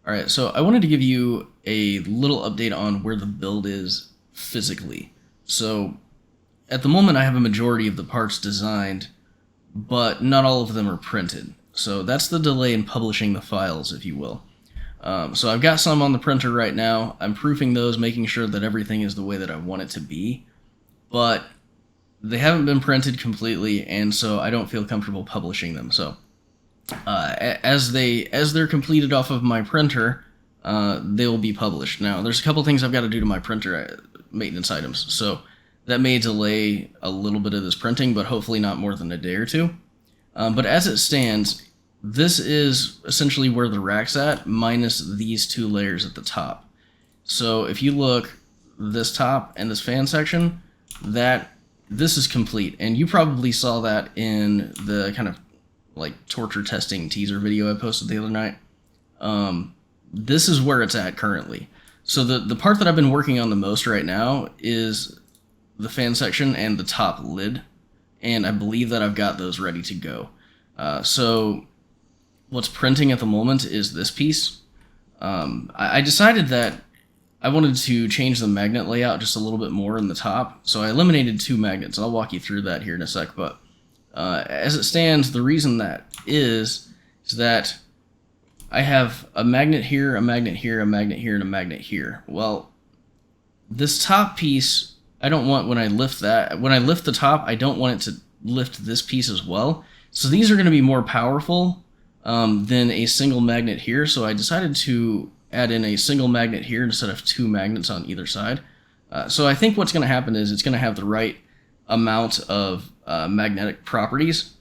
Alright, so I wanted to give you a little update on where the build is physically. So, at the moment I have a majority of the parts designed, but not all of them are printed. So that's the delay in publishing the files, if you will. So I've got some on the printer right now. I'm proofing those, making sure that everything is the way that I want it to be. But they haven't been printed completely, and so I don't feel comfortable publishing them. So as they're completed off of my printer, they will be published. Now, there's a couple things I've got to do to my printer, maintenance items. So that may delay a little bit of this printing, but hopefully not more than a day or two. But as it stands, this is essentially where the rack's at, minus these two layers at the top. So if you look, this top and this fan section, this is complete. And you probably saw that in the kind of like torture testing teaser video I posted the other night. This is where it's at currently. So the part that I've been working on the most right now is the fan section and the top lid, and I believe that I've got those ready to go. So what's printing at the moment is this piece. I decided that I wanted to change the magnet layout just a little bit more in the top, so I eliminated 2 magnets. I'll walk you through that here in a sec, but as it stands, the reason that is that I have a magnet here, a magnet here, a magnet here, and a magnet here. Well, this top piece, I don't want, when I lift the top, I don't want it to lift this piece as well. So these are going to be more powerful than a single magnet here, so I decided to add in a single magnet here instead of 2 magnets on either side. So I think what's going to happen is it's going to have the right amount of magnetic properties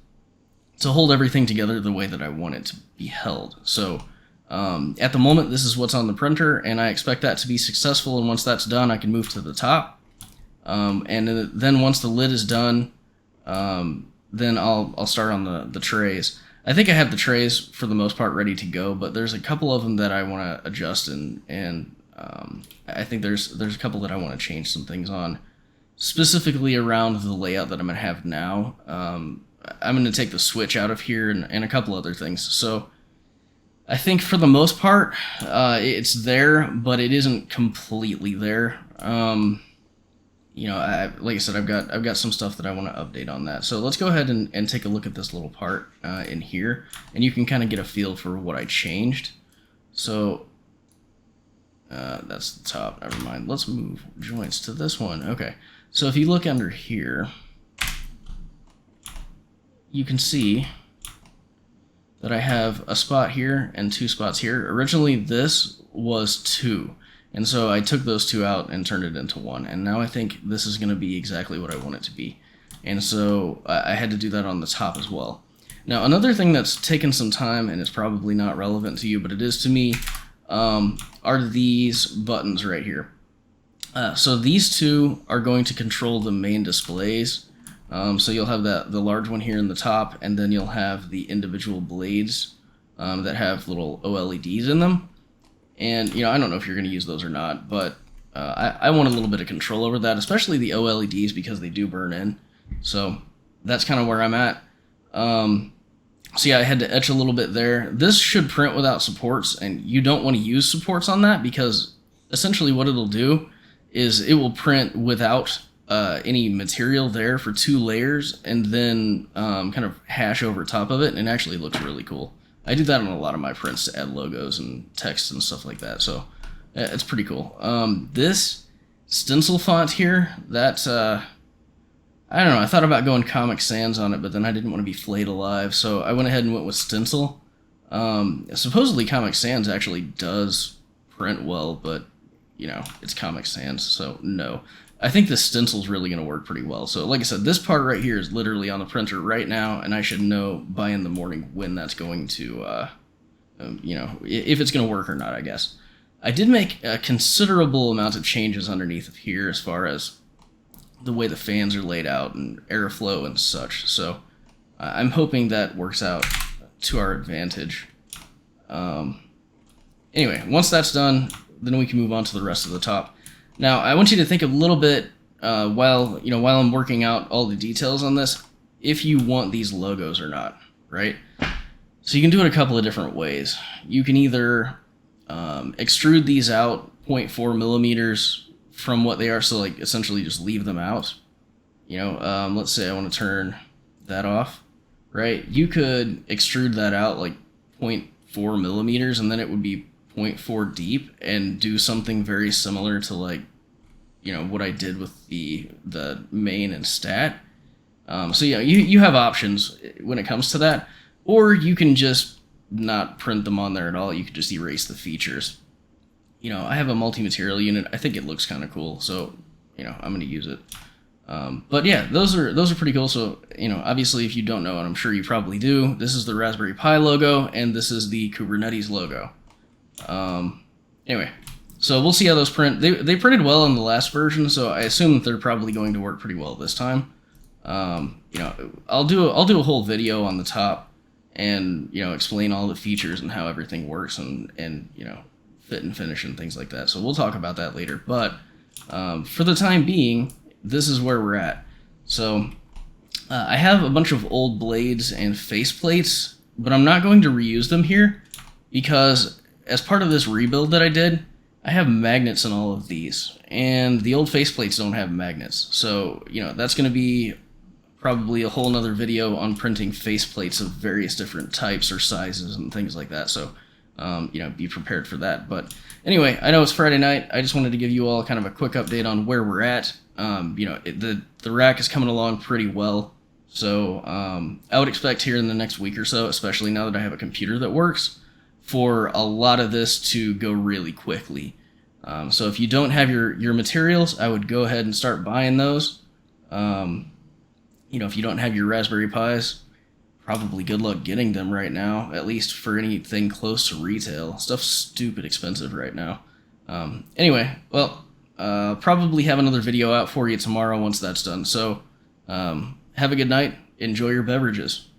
to hold everything together the way that I want it to be held. So at the moment, this is what's on the printer, and I expect that to be successful, and once that's done, I can move to the top. And then once the lid is done, then I'll start on the trays. I think I have the trays for the most part ready to go, but there's a couple of them that I want to adjust, and I think there's a couple that I want to change some things on, specifically around the layout that I'm going to have now. I'm going to take the switch out of here and a couple other things. So I think for the most part, it's there, but it isn't completely there. Like I said, I've got some stuff that I want to update on that. So let's go ahead and take a look at this little part in here, and you can kind of get a feel for what I changed. So that's the top. Never mind. Let's move joints to this one. Okay. So if you look under here, you can see that I have a spot here and 2 spots here. Originally, this was 2. And so I took those 2 out and turned it into 1. And now I think this is going to be exactly what I want it to be. And so I had to do that on the top as well. Now, another thing that's taken some time and is probably not relevant to you, but it is to me, are these buttons right here. So these 2 are going to control the main displays. So you'll have the large one here in the top, and then you'll have the individual blades that have little OLEDs in them. And, I don't know if you're going to use those or not, but I want a little bit of control over that, especially the OLEDs, because they do burn in. So that's kind of where I'm at. So yeah, I had to etch a little bit there. This should print without supports, and you don't want to use supports on that, because essentially what it'll do is it will print without any material there for 2 layers, and then kind of hash over top of it, and it actually looks really cool. I do that on a lot of my prints to add logos and text and stuff like that, so it's pretty cool. This stencil font here, that's, I don't know, I thought about going Comic Sans on it, but then I didn't want to be flayed alive, so I went ahead and went with stencil. Supposedly Comic Sans actually does print well, but, it's Comic Sans, so no. I think the stencil's really going to work pretty well. So like I said, this part right here is literally on the printer right now, and I should know by in the morning when that's going to, if it's going to work or not, I guess. I did make a considerable amount of changes underneath of here as far as the way the fans are laid out and airflow and such. So I'm hoping that works out to our advantage. Anyway, once that's done, then we can move on to the rest of the top. Now, I want you to think a little bit while I'm working out all the details on this, if you want these logos or not, right? So you can do it a couple of different ways. You can either extrude these out 0.4 millimeters from what they are, so like essentially just leave them out. You know, let's say I want to turn that off, right? You could extrude that out like 0.4 millimeters, and then it would be 0.4 deep, and do something very similar to like, you know, what I did with the main and stat. So yeah, you have options when it comes to that, or you can just not print them on there at all. You could just erase the features. You know, I have a multi-material unit. I think it looks kind of cool, so you know, I'm gonna use it. But yeah, those are pretty cool. So you know, obviously, if you don't know, and I'm sure you probably do, this is the Raspberry Pi logo, and this is the Kubernetes logo. Anyway, so we'll see how those print. They printed well in the last version, so I assume that they're probably going to work pretty well this time. You know, I'll do a whole video on the top, and you know, explain all the features and how everything works, and you know, fit and finish and things like that. So we'll talk about that later. But for the time being, this is where we're at. So I have a bunch of old blades and faceplates, but I'm not going to reuse them here because as part of this rebuild that I did, I have magnets in all of these, and the old faceplates don't have magnets. So, you know, that's going to be probably a whole nother video on printing faceplates of various different types or sizes and things like that. So, you know, be prepared for that. But anyway, I know it's Friday night. I just wanted to give you all kind of a quick update on where we're at. You know, the rack is coming along pretty well. So I would expect here in the next week or so, especially now that I have a computer that works, for a lot of this to go really quickly. So if you don't have your materials, I would go ahead and start buying those. You know, if you don't have your Raspberry Pis, probably good luck getting them right now, at least for anything close to retail. Stuff's stupid expensive right now. Anyway, well, probably have another video out for you tomorrow once that's done. So have a good night. Enjoy your beverages.